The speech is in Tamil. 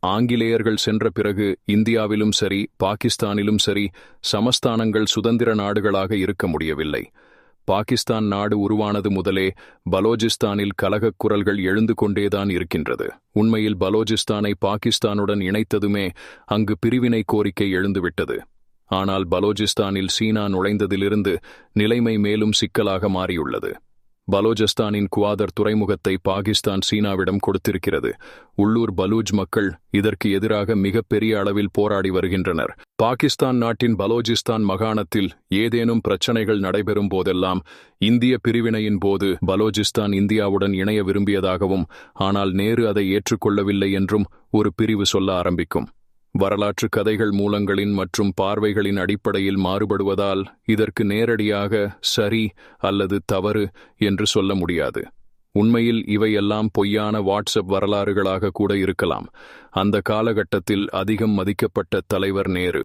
ஆங்கிலேயர்கள் சென்ற பிறகு இந்தியாவிலும் சரி பாகிஸ்தானிலும் சரி சமஸ்தானங்கள் சுதந்திர நாடுகளாக இருக்க முடியவில்லை. பாகிஸ்தான் நாடு உருவானது முதலே பலோஜிஸ்தானில் கலகக் குரல்கள் எழுந்து கொண்டேதான் இருக்கின்றது. உண்மையில் பலோஜிஸ்தானை பாகிஸ்தானுடன் இணைத்ததுமே அங்கு பிரிவினை கோரிக்கை எழுந்துவிட்டது. ஆனால் பலோஜிஸ்தானில் சீனா நுழைந்ததிலிருந்து நிலைமை மேலும் சிக்கலாக மாறியுள்ளது. பலோஜிஸ்தானின் குவாதர் துறைமுகத்தை பாகிஸ்தான் சீனாவிடம் கொடுத்திருக்கிறது. உள்ளூர் பலூஜ் மக்கள் இதற்கு எதிராக மிகப்பெரிய அளவில் போராடி வருகின்றனர். பாகிஸ்தான் நாட்டின் பலோஜிஸ்தான் மாகாணத்தில் ஏதேனும் பிரச்சனைகள் நடைபெறும் போதெல்லாம் இந்திய பிரிவினையின் போது பலோஜிஸ்தான் இந்தியாவுடன் இணைய விரும்பியதாகவும், ஆனால் நேரு அதை ஏற்றுக்கொள்ளவில்லை என்றும் ஒரு பிரிவு சொல்ல ஆரம்பிக்கும். வரலாற்று கதைகள் மூலங்களின் மற்றும் பார்வைகளின் அடிப்படையில் மாறுபடுவதால் இதற்கு நேரடியாக சரி அல்லது தவறு என்று சொல்ல முடியாது. உண்மையில் இவையெல்லாம் பொய்யான வாட்ஸ்அப் வரலாறுகளாக கூட இருக்கலாம். அந்த காலகட்டத்தில் அதிகம் மதிக்கப்பட்ட தலைவர் நேரு.